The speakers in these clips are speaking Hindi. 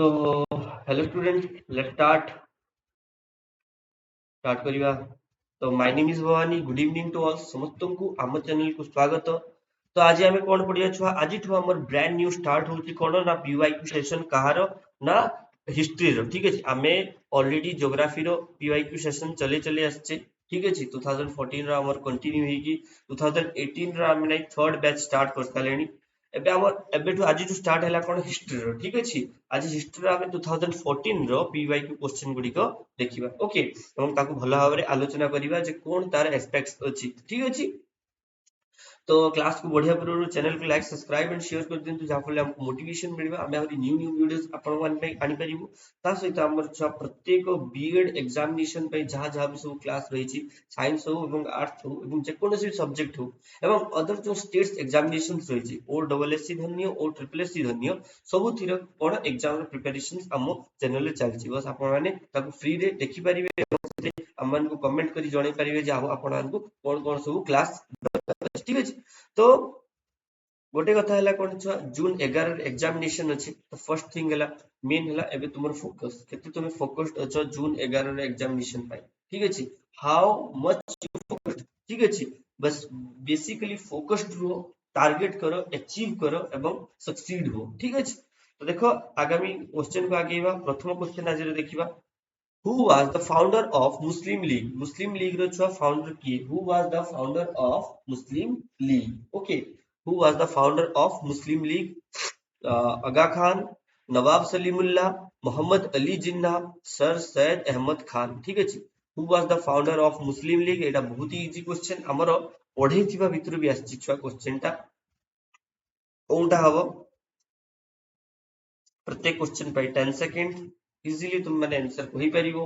तो हेलो स्टूडेंट, लेट्स स्टार्ट करिवा। तो my name is Bhavani. Good evening to all समस्तंकु आम चैनल को स्वागत। तो आज आमे कोन पढिया छुआ, आज ठु हमर ब्रांड न्यू स्टार्ट होची कोन ना पीवाईक्यू सेशन कहारो ना हिस्ट्री रो। ठीक है, आमे ऑलरेडी ज्योग्राफी रो पीवाईक्यू सेशन चले चले आछे। ठीक है, 2014 रो हमर कंटिन्यू हेगी 2018 रो आमे नै थर्ड बैच स्टार्ट कर सालेनी। एबे हमर एबेठु आज जो स्टार्ट हैला कोन हिस्ट्री रो। ठीक अछि, आज हिस्ट्री रो आमे 2014 रो पीवाईक्यू क्वेश्चन गुडी को देखिबा। ओके, ଏବଂ ତାକୁ ଭଲ ଭାବରେ ଆଲୋଚନା କରିବା ଯେ କଣ ତାର ଏସ୍ପେକ୍ଟ ଅଛି। ଠିକ ଅଛି, तो क्लास को बढ़िया पूर्व चैनल को लाइक सब्सक्राइब एंड शेयर कर दिंतु जहाँफल हमको मोटिवेशन मिलवा आमे आहुरी न्यू न्यू वीडियोस आपण मान पे आनी परिबु। ता सहित हमर छुआ प्रत्येक बीएड एग्जामिनेशन पे जहाँ जहाँ भी सब क्लास रही छी, साइंस हो एवं आर्ट्स हो एवं जे कोनोसी सब्जेक्ट हो एवं अदर जो स्टेट्स एग्जामिनेशन रही छी ओ डबल एससी धन्य ओ ट्रिपल एससी धन्य सब थिर कोन एग्जाम प्रिपरेशन हम चैनल रे चलची। बस आपण माने ताको फ्री रे देखि परिबे एवं हमन को कमेंट करी जणाई परिबे जे आपण मानकु कोन कोन सब क्लास। ठीक है, तो गोटे कथा है कौन छुआ जून 11 एग्जामिनेशन अच्छी। तो फर्स्ट थिंग है मेन है एबे तुमर फोकस केते तुम फोकस्ड अछ जून 11 रे एग्जामिनेशन पाई। ठीक है, हाउ मच यू फोकस्ड। ठीक है, बस बेसिकली फोकस्ड रहो, टारगेट करो, अचीव करो एवं सक्सीड हो। ठीक है, तो देखो आगामी क्वेश्चन को आगेवा। प्रथम क्वेश्चन आज देखिबा, who was the founder of Muslim League? Muslim League रो छुआ फाउंडर किए। Who was the founder of Muslim League? Okay, who was the founder of Muslim League? Aga Khan, Nawab Salimullah, Mohammad Ali Jinnah, sir Syed Ahmad Khan. ठीक है, who was the founder of Muslim League? एटा बहुत ही इजी क्वेश्चन, हमरो पढ़े थिबा भितर भी आछि छुआ क्वेश्चन टा कोनटा हबो। प्रत्येक क्वेश्चन पे 10 सेकंड इजीली तुम माने आंसर कहि परिबो।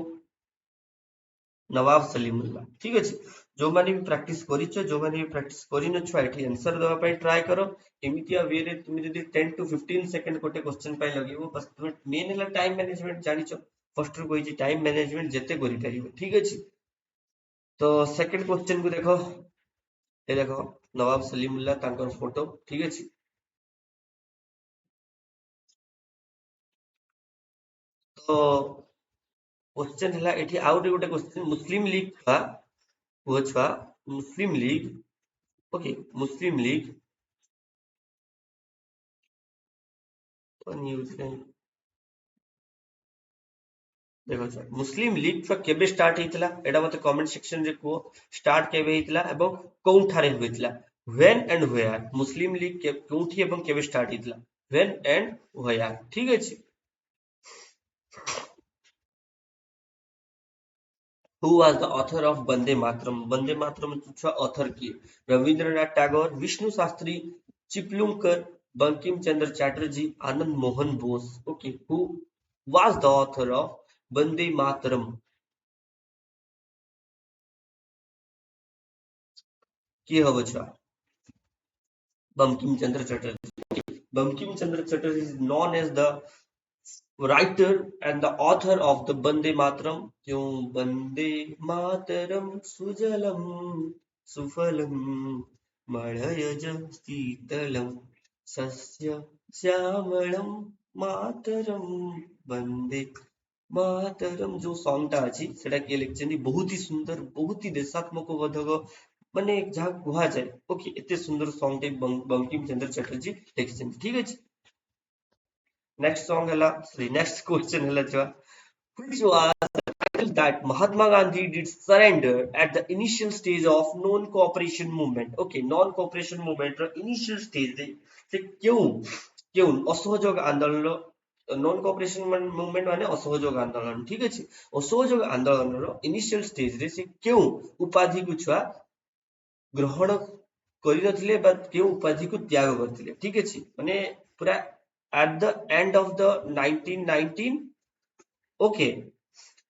नवाब सलीमुल्लाह। ठीक अछि, जो माने भी प्रैक्टिस करिछ, जो माने भी प्रैक्टिस करिन छुआ एठी आंसर देबा पई ट्राई करो। एमितिया वे रे तुम जदी 10 टू 15 सेकंड कोटे क्वेश्चन पई लगेबो, बस तुम मेन हैला टाइम मैनेजमेंट जानिछ। फर्स्ट रो कहि टाइम मैनेजमेंट जते करि परिबो। ठीक अछि, तो सेकंड क्वेश्चन को देखो। ए देखो नवाब सलीमुल्लाह तांकर फोटो। ठीक अछि, तो क्वेश्चन हैला एठी आउट गोटे क्वेश्चन मुस्लिम लीग छुआ वो छुआ मुस्लिम लीग। ओके, मुस्लिम लीग न्यूज देखो सर, मुस्लिम लीग छुआ केबे स्टार्ट हेतिला एटा मते कमेंट सेक्शन रे को स्टार्ट केबे हेतिला एवं कोन ठारे होइतिला। When and where Muslim League के कोठी एवं केबे स्टार्ट हेतिला, व्हेन एंड वेयर। ठीक अछि, who was the author of Vande Mataram? Vande Mataram छुआ ऑथर की Rabindranath Tagore, Vishnu Shastri, Chiplunkar, Bankim Chandra Chatterjee, Anand Mohan Bose. Okay, who was the author of Vande Mataram? की हबो छुआ Bankim Chandra Chatterjee. Bankim Chandra Chatterjee is known as the writer and the author of the Bande Mataram. क्यों बंदे मातरम सुजलम सुफलम मलयज शीतलम सस्य श्यामलम मातरम वंदे मातरम। जो सॉन्ग टा अछि सेटा के लिखछन्ती बहुत ही सुंदर, बहुत ही देशात्मक बोधक माने जहाँ कुहा जाए। ओके, एते सुंदर सॉन्ग टे बंकिम चंद्र चटर्जी लिखछन्ती। ठीक अछि, नेक्स्ट सॉन्ग हला सॉरी नेक्स्ट क्वेश्चन हला छुआ, which was that Mahatma Gandhi did surrender at the initial stage of non-cooperation movement. Okay, non-cooperation movement ର initial stage रे से क्यों क्यों असहयोग आंदोलन नॉन कोऑपरेशन मूवमेंट माने असहयोग आंदोलन। ठीक अछि, असहयोग आंदोलन रो इनिशियल स्टेज रे से क्यों उपाधि को छुआ ग्रहण करिनथिले बा क्यों उपाधि को त्याग करथिले। ठीक अछि, माने पूरा at the end of the 1919। Okay,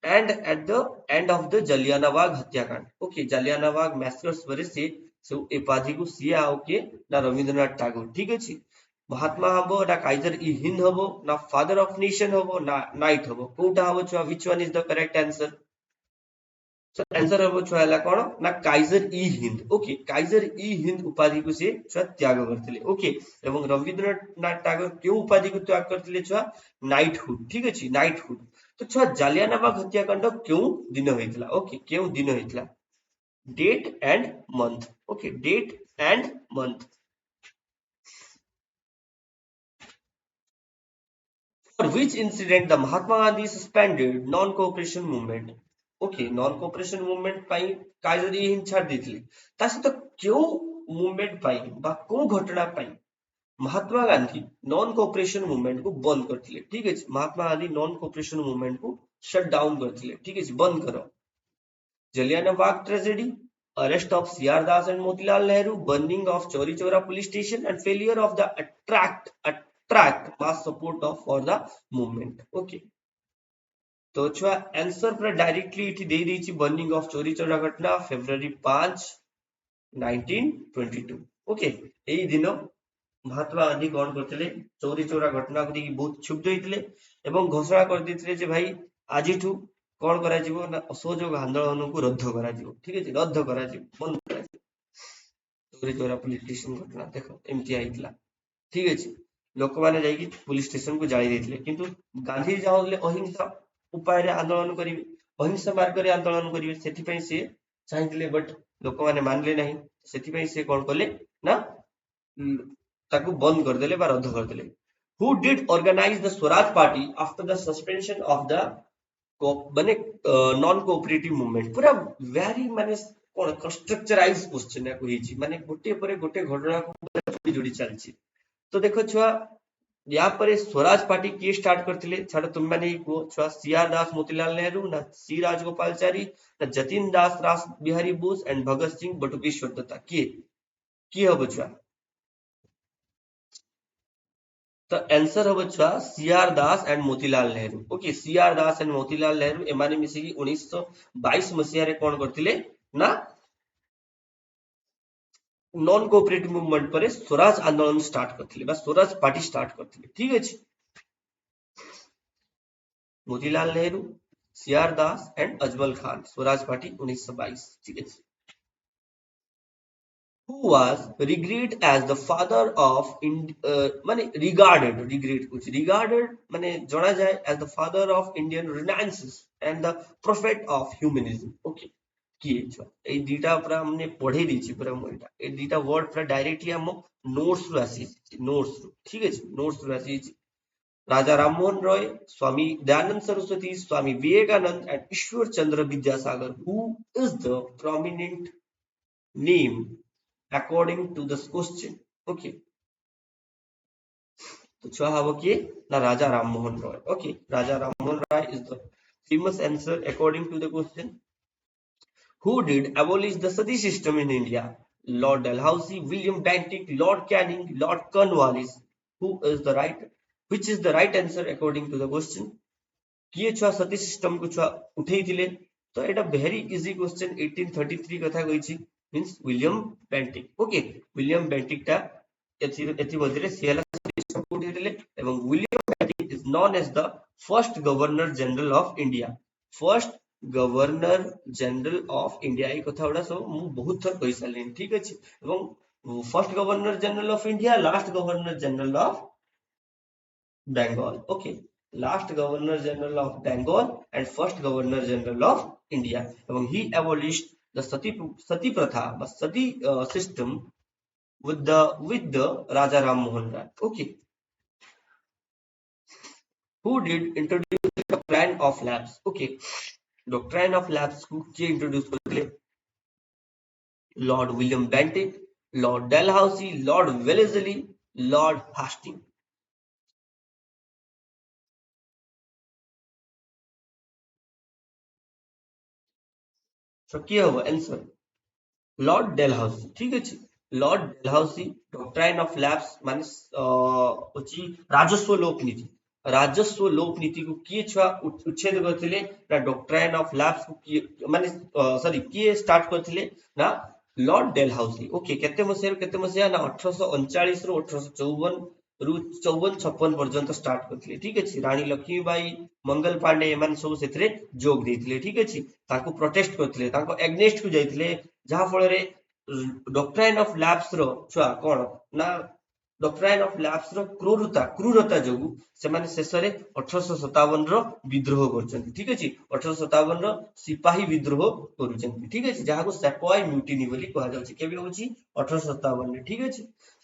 and at the end of the Jallianwala हत्याकांड। ओके, जालियानवाग मैसेकर्स वरे से सो उपाधि को सिया ओके ना रविंद्रनाथ टैगोर। ठीक अछि, महात्मा हबो ना काइजर इ हिंद हबो ना फादर ऑफ नेशन हबो ना नाइट हबो, कोटा हबो छुआ which one is the correct answer? So answer हम छुआ हला कोन ना काइजर ई हिंद। ओके, काइजर ई हिंद उपाधि को से छुआ त्याग करथिले। ओके, एवं रविंद्रनाथ टैगोर क्यों उपाधि को त्याग करथिले छुआ नाइटहुड। ठीक अछि, नाइटहुड। तो छुआ जालियानवाला हत्याकांड क्यों दिन होइतला। ओके, क्यों दिन होइतला, date and month. Okay, date and month. For which incident the Mahatma Gandhi suspended non-cooperation movement? Okay, non cooperation movement पाई कायदे हिंद छाड़ देथिले। ता सहित क्यों मूवमेंट पाई बा को घटना पाई Mahatma Gandhi non cooperation movement को बंद करथिले। ठीक है, Mahatma Gandhi non cooperation movement को शट डाउन करथिले। ठीक है, बंद करो। Jallianwala tragedy, arrest of C.R. Das and Motilal Nehru, burning of Chauri Chaura police station, and failure of the attract mass support of for the movement. Okay. तो छुआ आंसर पूरा डायरेक्टली इठी दे दी बर्निंग ऑफ चोरी चोरा घटना फेब्रुआरी 5 1922। ओके, एई दिन महात्मा गांधी कौन करथिले चोरी चोरा घटना को देखि बहुत क्षुब्ध होइतिले एवं घोषणा कर देथिले जे भाई आजिठू कौन करा जीवो ना असहयोग आंदोलन को रद्द करा जीवो। ठीक है, रद्द करा जीवो, बंद करा जीवो। चोरी चोरा पुलिस स्टेशन घटना देखो एमती आइतला। ठीक है, लोक माने जाई पुलिस स्टेशन को जाई देथिले किंतु गांधी चाहले अहिंसा उपाय रे आंदोलन करिवे, अहिंसा मार्ग रे आंदोलन करिवे, सेति पई से चाहिए बट लोक माने मानले नहीं। सेति पई से कौन कले ना ताकू बंद कर देले बा रद्द कर देले। Who did organize the Swaraj party after the suspension of the माने नॉन कोऑपरेटिव मूवमेंट। पूरा वेरी माने कोन स्ट्रक्चराइज क्वेश्चन या कहिछि माने गोटे परे गोटे घटना को जोड़ी चलछि। तो देखो छुआ यहाँ पर स्वराज पार्टी किए स्टार्ट करथिले छाड़ तुम माने को छुआ सीआर दास मोतीलाल नेहरू ना सी राजगोपालचारी ना जतिन दास रास बिहारी बोस एंड भगत सिंह बटुकेश्वर दत्ता किए हबो छुआ। तो आंसर हबो छुआ CR Das and Motilal Nehru. Okay, CR Das and Motilal Nehru एमाने मिसिकी 1922 मसिया रे कोन करथिले ना नॉन कोऑपरेटिव मूवमेंट पर स्वराज आंदोलन स्टार्ट करथिले बा स्वराज पार्टी स्टार्ट करथिले। ठीक अछि, Motilal Nehru, CR Das and Ajmal Khan, Swaraj party 1922। ठीक है, who was regarded as the father of माने regarded माने जाना जाए as the father of Indian Renaissance and the prophet of humanism। Okay, किए छ ए दीटा पूरा हमने पढ़े दी छी पूरा मोइटा ए दीटा वर्ड पूरा डायरेक्टली हम नोट्स रु आसी नोट्स रु। ठीक है, नोट्स रु आसी Raja Rammohan Roy, Swami Dayanand Saraswati, Swami Vivekananda and Ishwar Chandra Vidyasagar. Who is the prominent name according to this question? Okay, तो छुआ हबो कि ना Raja Rammohan Roy. Okay, Raja Rammohan Roy is the famous answer according to the question। Who did abolish the sati system in India? Lord Dalhousie, William Bentinck, Lord Canning, Lord Cornwallis। Who is the right, which is the right answer according to the question? किए छुआ सती सिस्टम को छुआ उठेई थिले तो एटा वेरी इजी क्वेश्चन 1833 कथा कहिछि means William Bentinck. Okay, William Bentinck ता एथि मध्यरे सियाला सिस्टम को उठेइले एवं William Bentinck is known as the first governor general of India. First governor general of India ए कथा उडा सब मु बहुत थर कहि सालिन। ठीक अछि, एवं first governor general of India, last governor general of Bengal। Okay, last Governor General of Bengal and first Governor General of India। And he abolished the sati pratha, the sati system with the Raja Ram Mohan Rai। Okay, who did introduce the doctrine of lapse? Okay, doctrine of lapse को किए introduce करले? Lord William Bentinck, Lord Dalhousie, Lord Wellesley, Lord Hastings। So किए हो आंसर लॉर्ड डेलहाउसी। ठीक अछि, Lord Dalhousie doctrine of lapse माने अछि राजस्व लोप नीति। राजस्व लोप नीति को किए छुआ उच्छेद करथिले ना डॉक्ट्राइन ऑफ लैप्स को किए माने सॉरी किए स्टार्ट करथिले ना लॉर्ड डेलहाउसी। ओके, केते मसिया ना 1839 रो 1854 रु 54-56 पर्यंत स्टार्ट करथिले ठीक अछि रानी लक्ष्मीबाई मंगल पांडे एमान सब सेथरे जोग देथिले ठीक अछि ताको प्रोटेस्ट करथिले ताको एग्नेस्ट को जाइथिले जहा फल रे डॉक्ट्राइन ऑफ लैप्स रो छुआ कोन ना डॉक्ट्राइन ऑफ लैप्स रो क्रूरता जोगु सेमाने शेषरे 1857 रो विद्रोह करछन्ति ठीक अछि 1857 रो सिपाही विद्रोह करूछन्ति ठीक अछि जहा को सेपॉय म्यूटिनी बोली कहा जाउछि केबे होछि 1857 में ठीक अछि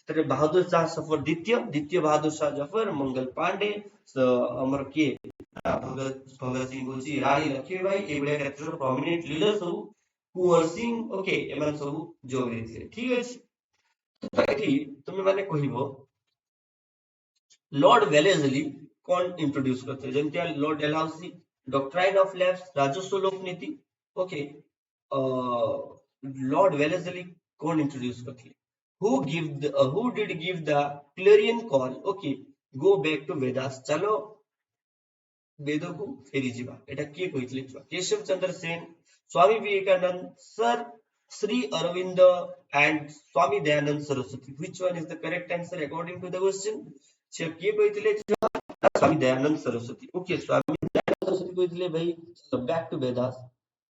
तरे बहादुर शाह जफर द्वितीय बहादुर शाह जफर मंगल पांडे अमर के भगत सिंह होछि रानी लक्ष्मीबाई एबळे क्षेत्र प्रोमिनेंट लीडर सब कुंवर सिंह ओके एमान सब जोग देथिले ठीक अछि तो एठी तुमे माने कहिबो लॉर्ड वेलेस्ली कौन इंट्रोड्यूस करते जेमतिया lord Dalhousie doctrine of lapse राजस्व लोक नीति ओके लॉर्ड वेलेस्ली कौन इंट्रोड्यूस करते who did give the clarion call okay go back to vedas चलो वेदों को फेरी जीवा एटा किए कहितले Keshab Chandra Sen Swami Vivekananda sir Sri Aurobindo and Swami Dayanand Saraswati which one is the correct answer according to the question से किए कहितले स्वामी दयानंद सरस्वती ओके स्वामी दयानंद सरस्वती कहितले भाई बैक टू वेदास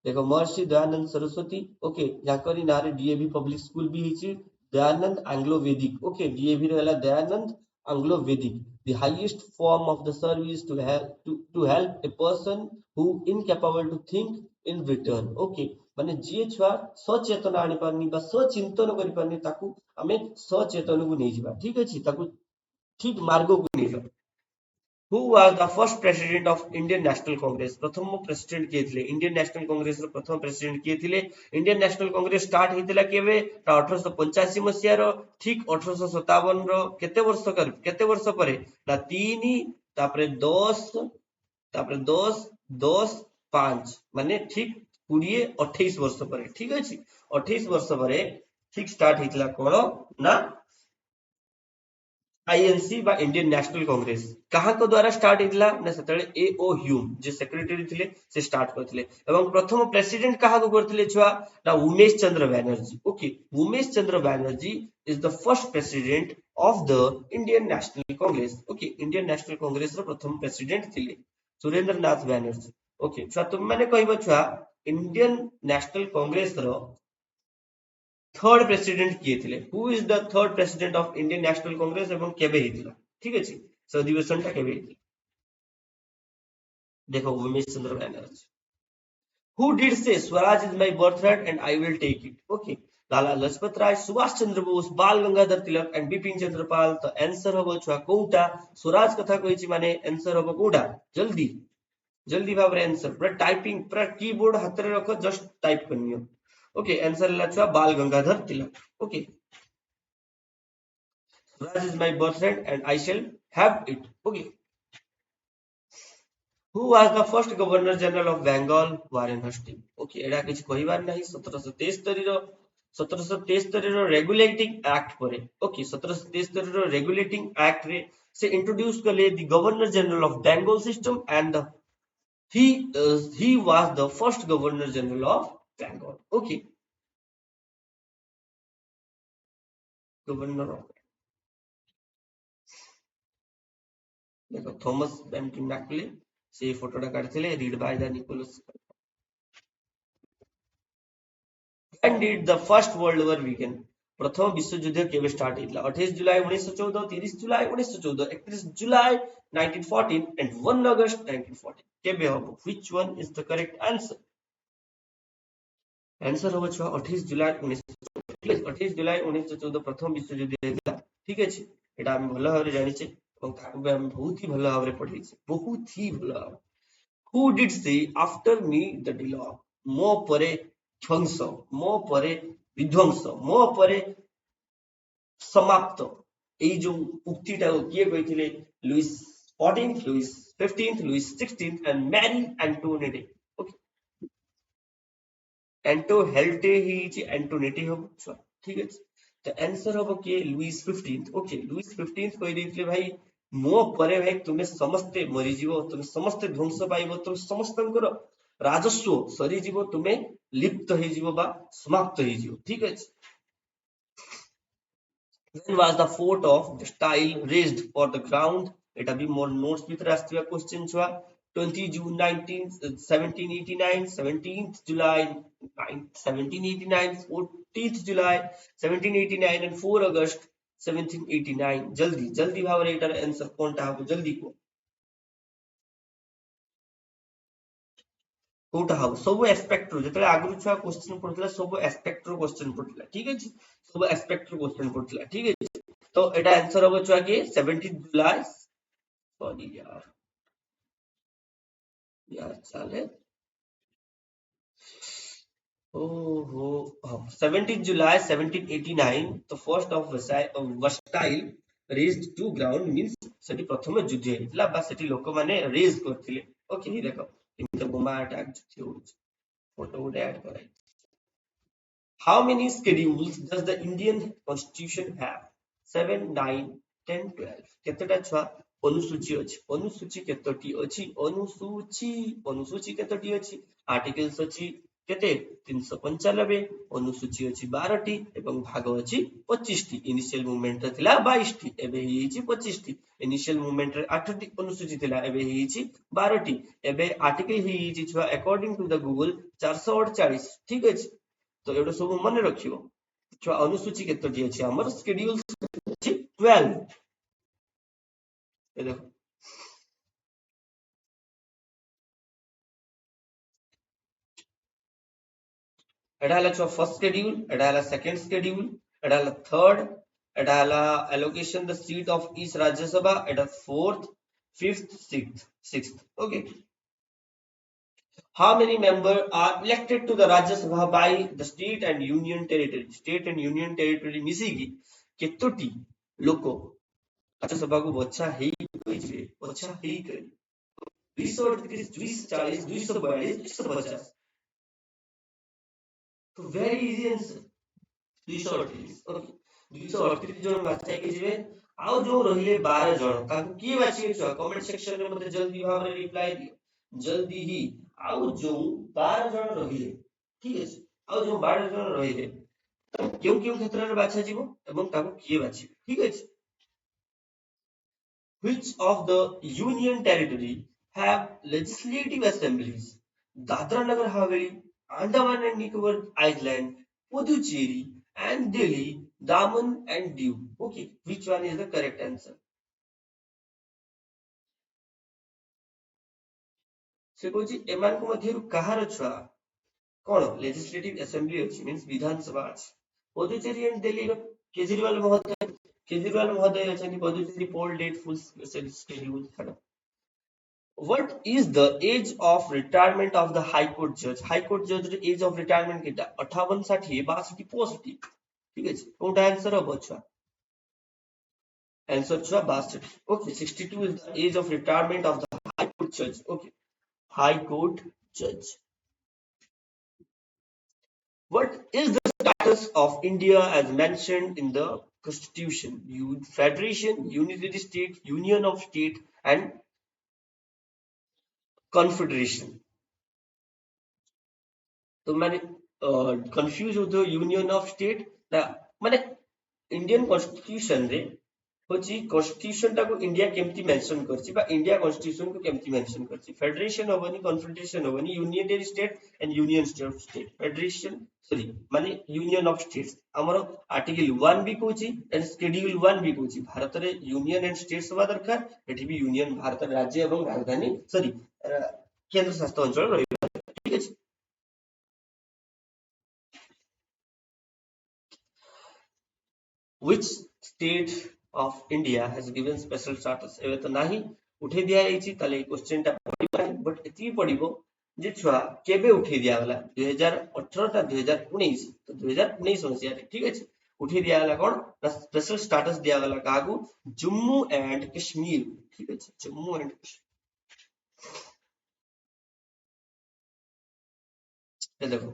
देखो महर्षि दयानंद सरस्वती ओके याकरी नारे डीएवी पब्लिक स्कूल भी हिची दयानंद एंग्लो वैदिक ओके डीएवी रहला दयानंद एंग्लो वैदिक the highest form of the service to help a person who incapable to think in return okay माने जे छुआ सचेतन आनी पारनी बा सचिंतन करि पारनी ताकू हमें सचेतन को नै जिबा ठीक अछि ताकू ठीक मार्ग को नै जिबा who was the first president of Indian National Congress प्रथम प्रेसिडेंट किए थिले इंडियन नेशनल कांग्रेस रो प्रथम प्रेसिडेंट किए थिले इंडियन नेशनल कांग्रेस स्टार्ट हितला केबे 1885 मसिया रो ठीक 1857 रो केते वर्ष परे ना 3 तापरे 10 तापरे 10 10 5 माने ठीक 20 28 वर्ष परे ठीक अछि 28 वर्ष परे ठीक स्टार्ट हितला कोन ना आईएनसी बा इंडियन नेशनल कांग्रेस कहा को द्वारा स्टार्ट हितला ना सेतळे एओ ह्यूम जे सेक्रेटरी थिले से स्टार्ट करथिले एवं प्रथम प्रेसिडेंट कहा को करथिले छुआ ना Umesh Chandra Banerjee okay Umesh Chandra Banerjee is the first president of the Indian national Congress okay Indian national Congress रो प्रथम प्रेसिडेंट थिले सुरेंद्रनाथ बैनर्जी ओके छुआ तुम माने कहबो छुआ इंडियन नेशनल कांग्रेस रो थर्ड प्रेसिडेंट किए थिले who is the third president of Indian national Congress एवं केबे हितला ठीक अछि से अधिवेशन ता केबे हितला देखो Umesh Chandra Banerjee who did say Swaraj is my birthright and I will take it okay Lala Lajpat Rai Subhash Chandra Bose Bal Gangadhar Tilak and Bipin Chandra Pal तो आंसर होबो छुआ कोउटा स्वराज कथा कहिछि माने आंसर होबो कोउटा जल्दी जल्दी भाबरे आंसर पूरा टाइपिंग पूरा कीबोर्ड हाथ रे रखो जस्ट टाइप करनियो ओके आंसर ला छुआ बाल गंगाधर तिलक okay Raj is my birthright and I shall have it. Okay. Who was the first Governor General of Bengal? Warren Hastings. Okay. एडा किछ कहिबार नाही 1773 रो रेगुलेटिंग एक्ट परे ओके 1773 रो रेगुलेटिंग एक्ट रे से इंट्रोड्यूस करले the governor general of Bengal system and the he was the first governor general of Bengal okay governor of देखो थॉमस बेंटिंग मैकले से फोटोटा काढिथिले read by the Nicholas when did the first world war begin प्रथम विश्व युद्ध केबे start हितला 28 July 1914 30 July 1914 31 July 1914 and 1 अगस्त 1914 केबे होबो which one is the correct answer answer होबो छ 28 जुलाई 1914 28 जुलाई 1914 प्रथम विश्व युद्ध हितला ठीक अछि एटा हम भलो भाबरे जानि छै এবং তাকে আমি বহুত হি ভালো ভাবে পড়েছি বহুত হি ভালো ভাবে who did say after me the dialogue ମୋ ପରେ ଧ୍ୱଂସ ମୋ ପରେ ବିଧ୍ୱଂସ ମୋ ପରେ समाप्त এই जो उक्तिटा किए कहिथिले Louis 14th Louis 15th Louis 16th and Marie Antoinette okay एंटो हेल्टे ही छि एंटोनेटी हो ठीक है तो आंसर होबो के Louis 15th okay Louis 15th कहि दैथिले भाई मो परे भाई तुमे समस्ते मरि जीवो तुमे समस्ते ध्वंस पाइबो तुम समस्तंकर राजस्व सरी जीवो तुमे लिप्त हे जीवो बा समाप्त हे जीवो ठीक है When was the fort of the style raised for the ground? It be more notes with Rastria question chua. 20 June 1789, 17th July 1789, 14th July 1789 and 4 August 1789. जल्दी जल्दी भावरे एटार आंसर कोनटा हबो जल्दी को कोटा हबो सब एस्पेक्ट रो जेतले आगु छुआ क्वेश्चन पडुतला सब एस्पेक्ट रो क्वेश्चन पडुतला ठीक अछि सब एस्पेक्ट रो क्वेश्चन पडुतला ठीक अछि तो एटा आंसर हबो छुआ के 17 जुलाई सॉरी यार चाले ओहो 17 जुलाई 1789 the first of Versailles raised to ground means ସେଠି ପ୍ରଥମେ ଯୁଦ୍ଧ ହେଇଥିଲା ବା ସେଠି ଲୋକମାନେ ରେଜ୍ କରିଥିଲେ ଓକେ ଦେଖ କେମିତି ବୋମା ଆଟାକ ଯୁଦ୍ଧ ହଉଛି ଫଟୋ ଗୋଟେ ଆଡ କରାଇ How many schedules does the Indian Constitution have? 7, 9, 10, 12. କେତେଟା ଛୁଆ ଅନୁସୂଚୀ ଅଛି ଅନୁସୂଚୀ କେତୋଟି ଅଛି ଅନୁସୂଚୀ କେତୋଟି ଅଛି ଆର୍ଟିକଲ୍ସ ଅଛି କେତେ 395 ଅନୁସୂଚୀ ଅଛି 12ଟି ଏବଂ ଭାଗ ଅଛି 25ଟି ଇନିशिয়াল ମୁଭମେଣ୍ଟ ରେ ଥିଲା 22ଟି ଏବେ ହେଇଛି 25ଟି ଇନିशिয়াଲ ମୁଭମେଣ୍ଟ ରେ 8ଟି ଅନୁସୂଚୀ ଥିଲା ଏବେ ହେଇଛି 12ଟି ଏବେ ଆର୍ଟିକଲ ହେଇଛି ଛୁଆ according to the Google 448 ଠିକ ଅଛି तो एवढं सब मन रखियो छुआ अनुसूची केतोटी अछि हमर शेड्यूल अछि 12 ए देखो एडा हला छुआ फर्स्ट शेड्यूल एडा हला सेकंड शेड्यूल एडा हला थर्ड एडा हला allocation the seat of each राज्य सभा एडा fourth fifth sixth okay How many members are elected to the Rajya Sabha by the state and union territory? State and union territory मिसिकी केतोटी लोको राज्य सभा को बच्चा ही कहिबे बच्चा ही कहि 238 240 242 250 तो वेरी इजी आंसर 238 ओके 238 जन बच्चा के जिवे आउ जो रहिले 12 जन ताकू की बाची छ कमेंट सेक्शन में मते जल्दी भाବରେ रिप्लाई दियो जल्दी ही आउ जो 12 जन रहिले ठीक है आउ जो 12 जन रहिले क्यों क्यों क्षेत्र रे बाछा जीवो एवं ताकू किए बाछी ठीक है which of the union territory have legislative assemblies Dadra Nagar Haveli Andaman and Nicobar Island Puducherry and Delhi Daman and Diu okay which one is the correct answer से कहूँ एमान को मध्यरु कहार छुआ कौन लेजिस्लेटिव असेंबली अछि मींस विधानसभा अछि पुदुचेरी एंड दिल्ली रो केजरीवाल महोदय अछंती पुदुचेरी पोल डेट फुल शेड्यूल छाड़ What is the age of retirement of the High Court judge? High Court judge रे age of retirement केटा 58 60 62 65 ठीक है कोनटा आंसर हो छुआ आंसर छुआ 62 okay 62 is the age of retirement of the High Court judge okay High Court judge What is the status of India as mentioned in the Constitution? Federation, unitary state, union of state, and confederation. तो मैंने कंफ्यूज होते हो यूनियन ऑफ स्टेट ना माने इंडियन कॉन्स्टिट्यूशन रे होची कॉन्स्टिट्यूशन टाको इंडिया केमती मेंशन करची बा इंडिया कॉन्स्टिट्यूशन को केमती मेंशन करची फेडरेशन होबनी कॉन्फेडरेशन होबनी यूनियनरी state and union state of state federation sorry माने यूनियन ऑफ स्टेट्स हमरो आर्टिकल 1 भी कहूची एंड शेड्यूल 1 भी कहूची भारत रे यूनियन एंड स्टेट्स होबा दरकार एठी भी यूनियन भारत राज्य एवं राजधानी सॉरी केंद्र शासित अंचल रही ठीक है which state of India has given special status एबे तो नाही उठे दिया जाईची ताले क्वेश्चन टा पडिबा बट एती पडिबो जे छुआ केबे उठे दिया वाला 2018 ता 2019 तो 2019 मसिया ठीक अछि उठे दिया वाला कोन स्पेशल स्टेटस दिया वाला कागु जम्मू एंड कश्मीर ठीक अछि जम्मू एंड कश्मीर देखो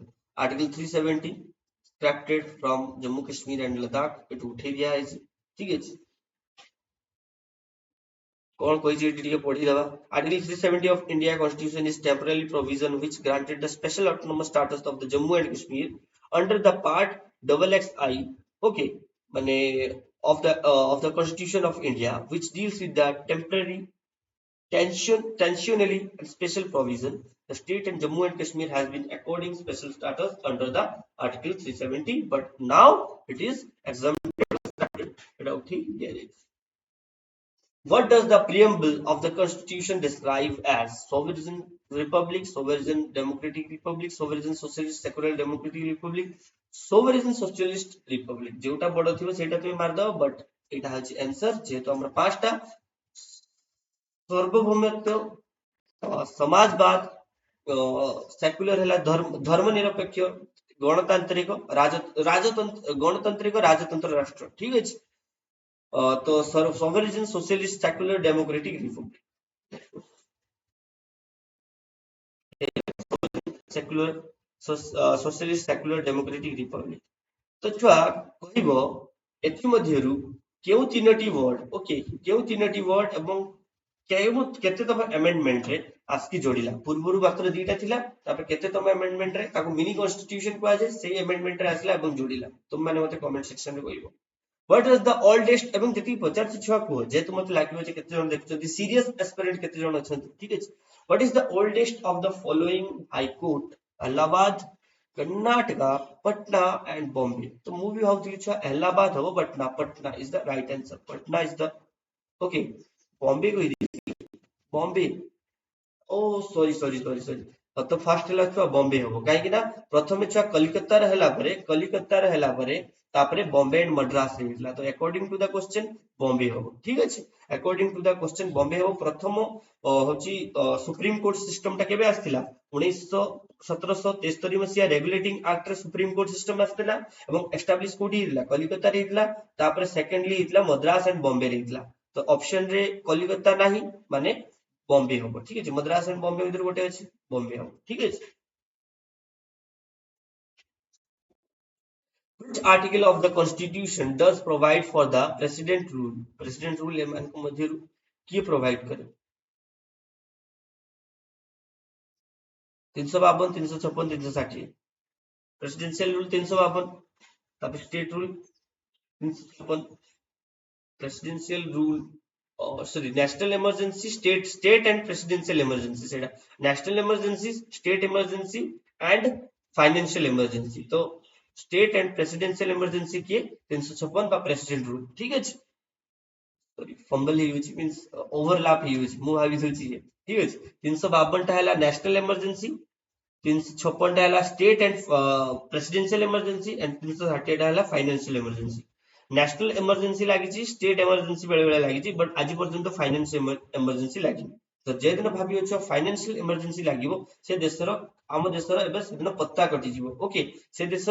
article 370 extracted from Jammu Kashmir and Ladakh it उठे दिया है ठीक है कौन कोई चीज ଟିକେ ପଢି ଦବା article 370 of India constitution is temporary provision which granted the special autonomous status of the Jammu and Kashmir under the part XXI okay माने of the Constitution of India, which deals with the temporary tensionally and special provision. The state and Jammu and Kashmir has been according special status under the Article 370, but now it is exempted without the What does the preamble of the Constitution describe as? Sovereign republic, sovereign democratic republic, sovereign socialist secular democratic republic, sovereign socialist republic. जोटा बड़ थिबो सेटा तुमे मार दो, बट एटा हछि आंसर जेहेतु हमरा पांचटा सार्वभौमत्व, समाजवाद, सेक्युलर है धर्मनिरपेक्ष, गणतांत्रिक राजतंत्र गणतांत्रिक राजतंत्र राष्ट्र। ठीक है, तो sovereign socialist secular democratic Republic, secular socialist secular democratic Republic. तो छुआ कहबो एथि मध्यरु केउ तीनटी वर्ड, ओके केउ तीनटी वर्ड एवं केउ केतेतम अमेंडमेंट रे आस्की जोड़िला। पूर्वरु मात्र दुईटा थिला, तापर केतेतम अमेंडमेंट रे ताको मिनी कॉन्स्टिट्यूशन को आजे सेही अमेंडमेंट रे आसला एवं जोड़िला। तुम माने मते कमेंट सेक्शन रे कहबो व्हाट इज द ओल्डेस्ट एवं जति 50 छुआ को जेतु मते लागियो जे केते जण देखछथि सीरियस एस्पिरेंट केते जण अछथि। ठीक है, what is the oldest of the following high court? Allahabad, Karnataka, Patna and Bombay. तो मु भी भावथि छुआ इलाहाबाद हो, Patna Patna is the right answer. Patna is the okay, Bombay को बॉम्बे, ओ सॉरी सॉरी सॉरी सॉरी, तो फास्ट हला छुआ बॉम्बे हो काहे कि ना प्रथमे छुआ कलिकत्ता रहला परे तापरे बॉम्बे एंड मद्रास रहला। तो according to the question Bombay हो। ठीक अछि, according to the question Bombay हो। प्रथम होची सुप्रीम कोर्ट सिस्टम टा केबे आस्थिला? 1773 मसिया रेगुलेटिंग एक्ट रे सुप्रीम कोर्ट सिस्टम आस्थिला एवं एस्टैब्लिश कोठी हिला कलिकत्ता रे हिला। तापरे सेकेंडली हिला मद्रास एंड बॉम्बे रे हिला। तो ऑप्शन रे कलिकत्ता नाही माने बॉम्बे हो। ठीक है, मद्रास एंड बॉम्बे विदर गोटे अछि बॉम्बे हो। ठीक है, which article of the constitution does provide for the president rule? president rule एमान को मध्य किए प्रोवाइड करे? 352, 356, 360। प्रेसिडेंशियल रूल 352, तापर state rule 356, presidential rule sorry national emergency, state and presidential emergency, सेटा national emergency, state emergency and financial emergency. तो स्टेट एंड प्रेसिडेंशियल इमरजेंसी किए 356 का प्रेसिडेंट रूल। ठीक है, sorry fumble use means overlap use मु भाबी दउची। ठीक है, 352 टा हला नेशनल इमरजेंसी, 356 टा हला state and presidential emergency and 360 टा हला फाइनेंशियल इमरजेंसी। नेशनल इमरजेंसी लागिची, स्टेट इमरजेंसी बेले बेले लागिची, बट आज पर्यंत फाइनेंशियल इमरजेंसी लागिनी। तो जे दिन भाबी अछि फाइनेंशियल इमरजेंसी लागिवो से देशर आम देशर एबे सेदिन पत्ता कटि जिवो। ओके, से देश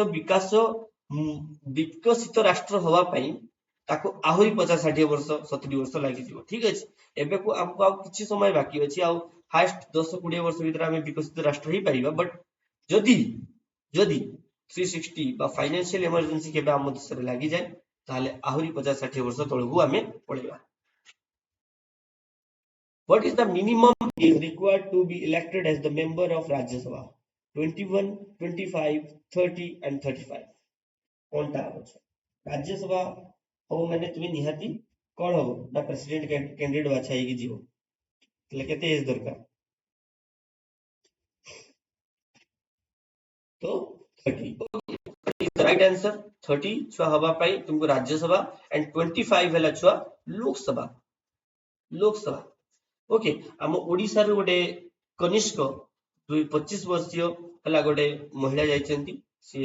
विकसित राष्ट्र हवा पई ताको आहुरी 50-60 वर्ष 70 वर्ष लागि जिवो। ठीक अछि, एबे को हमको आ किछि समय बाकी अछि, आ फास्ट 10-20 वर्ष भीतर आमे विकसित राष्ट्र ही पाइबा। बट जदि जदि 360 बा फाइनेंशियल इमरजेंसी केबे आम देश रे लागि जाय ताले आहुरी 50-60 वर्ष तळगु आमे पळेबा। What is the minimum age required to be elected as the member of Rajya Sabha? 21, 25, 30 and 35। कोनटा अछि? राज्य सभा हो माने तुमे निहाती कोन हो ना प्रेसिडेंट कैंडिडेट बाछाई कि जीवो तले केते एज दरकार? तो 30 राइट आंसर। 30 छुआ हवा पाई तुमको राज्यसभा एंड 25 हला छुआ लोकसभा। लोकसभा ओके, आम ओडिसा रो गोटे कनिष्क 25 वर्षीय हला गोटे महिला जाइछंती, से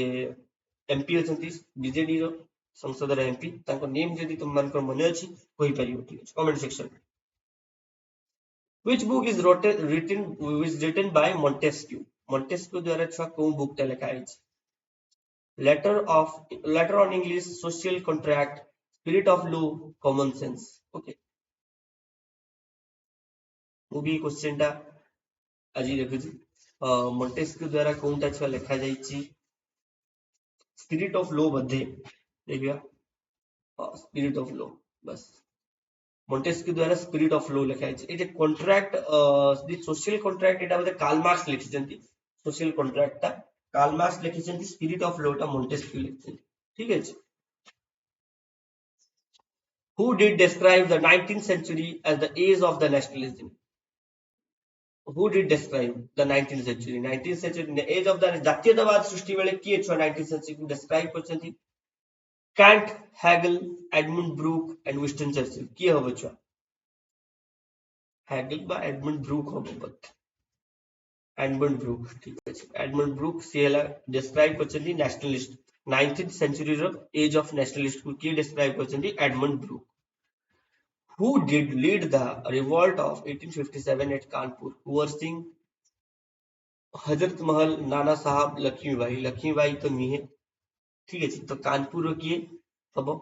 एमपी अछंती बीजेडी रो संसद रो एमपी। ताको नेम जदी तुम मान को मने अछि कहि परियो। ठीक अछि, comment section. Which book is written by Montesquieu? Montesquieu द्वारा छुआ को बुक ता लिखा अछि? letter on English, social contract, spirit of law, common sense। Okay, मु भी क्वेश्चन टा আজি देखुची मोंटेस्क्यू द्वारा कोनटा छुआ लिखा जाइछि? स्पिरिट ऑफ लॉ बधे देखिया, स्पिरिट ऑफ लॉ बस मोंटेस्क्यू द्वारा स्पिरिट ऑफ लॉ लिखा जाइछि। एटे कॉन्ट्रैक्ट द सोशल कॉन्ट्रैक्ट एटा बधे कार्ल मार्क्स लिखिसंती। सोशल कॉन्ट्रैक्ट ता कार्ल मार्क्स लिखिसंती, स्पिरिट ऑफ लॉ टा मोंटेस्क्यू लिखिसंती। ठीक है, Who did describe the 19th century as the age of the nationalism? Who did describe the 19th century? 19th century, the age of the ଜାତୀୟତାବାଦ ସୃଷ୍ଟି ବେଳେ କିଏ ଛୁଆ 19th century କୁ describe କରିଛନ୍ତି? Kant, Hegel, Edmund Burke and Winston Churchill. କିଏ ହବ ଛୁଆ? Hegel বা Edmund Burke ହବ ବୋଧେ। Edmund Burke, ଠିକ ଅଛି। Edmund Burke ସିଏ ହେଲା describe କରିଛନ୍ତି nationalist 19th century ର age of nationalist କୁ କିଏ describe କରିଛନ୍ତି? Edmund Burke। Who did lead the revolt of 1857 at Kanpur? Kuwar Singh, Hazrat Mahal, नाना साहब, लक्ष्मीबाई। लक्ष्मीबाई तो नहीं है, ठीक है। तो कानपुर रो किए हबो?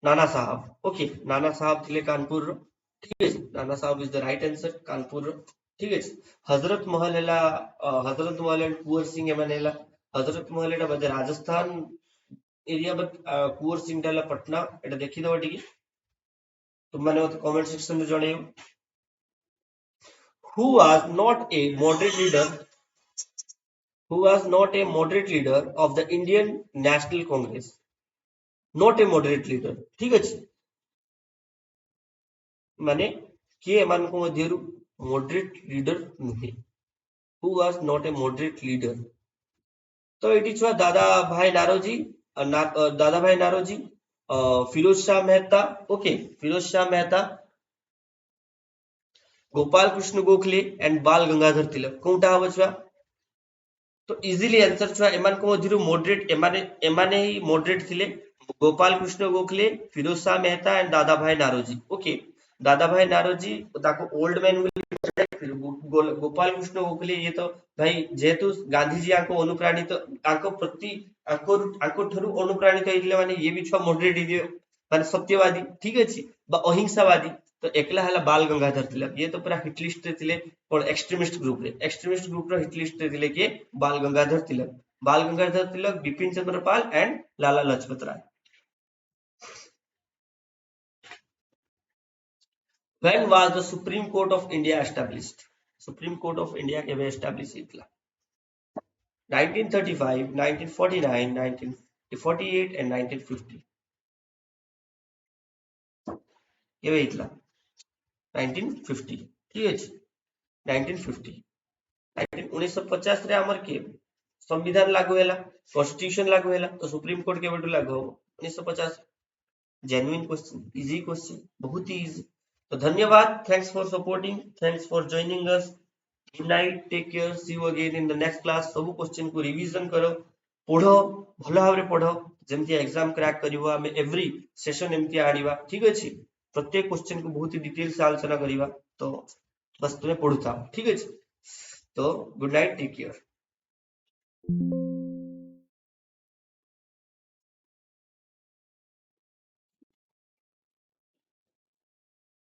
नाना साहब। ओके, नाना साहब थिले कानपुर रो, ठीक है। Nana Sahab is the right answer, Kanpur रो, ठीक है। हजरत महल हेला हजरत महल एंड कुंवर सिंह एमन हेला हजरत महल एटा बजे राजस्थान एरिया, बट कुंवर सिंह हेला पटना। एटा देखि दो टिके, तुम माने मते कमेंट सेक्शन में जणेयो। Who was not a moderate leader? Who was not a moderate leader of the Indian National Congress? Not a moderate leader, ठीक अछि। माने किए एमानको मध्यरु moderate leader नुहे। Who was not a moderate leader? तो एटी छुआ दादा भाई नारोजी, दादा भाई नारोजी, फिरोज शाह मेहता, ओके, फिरोज शाह मेहता, गोपाल कृष्ण गोखले एंड बाल गंगाधर तिलक। कोनटा हबो छुआ? तो इजीली आंसर छुआ एमान को मध्यरु मॉडरेट एमाने ही मॉडरेट थिले। गोपाल कृष्ण गोखले, फिरोज शाह मेहता एंड दादा भाई नारोजी। ओके, दादा भाई नारोजी ताको ओल्ड मैन गोपाल कृष्ण गोखले ये तो भाई जेहेतु गांधी जी आको अनुप्राणित आको प्रति आको ठरु अनुप्राणित होइले माने ये भी छुआ मॉडरेट ही माने सत्यवादी, ठीक अछि, बा अहिंसावादी। तो एकला हला बाल गंगाधर तिलक, ये तो पूरा हिट लिस्ट रे थिले और एक्सट्रीमिस्ट ग्रुप रो हिट लिस्ट रे थिले के Bal Gangadhar Tilak. Bal Gangadhar Tilak, Bipin Chandra Pal and Lala Lajpat Rai. When was the Supreme Court of India established? Supreme Court of India के established इतला 1935, 1949, 1948 and 1950 ये इतला 1950, ठीक है। 1950 1950 रे हमर के संविधान लागू हैला, कॉन्स्टिट्यूशन लागू हैला। तो सुप्रीम कोर्ट के बेटू लागू हो 1950। जेन्युइन क्वेश्चन, इजी क्वेश्चन, बहुत ही इजी। तो धन्यवाद, thanks for supporting, thanks for joining us. Good night, take care, see you again in the next class. सब क्वेश्चन को रिवीजन करो, पढ़ो, भल भाव पढ़ो, जमती एग्जाम क्रैक करिवो। आमे एवरी सेशन एमती आनिबा, ठीक अछि। प्रत्येक क्वेश्चन को बहुत ही डिटेल से आलोचना करिबा। तो बस तुम्हें पढ़ुता, ठीक अछि। तो गुड नाइट, टेक केयर।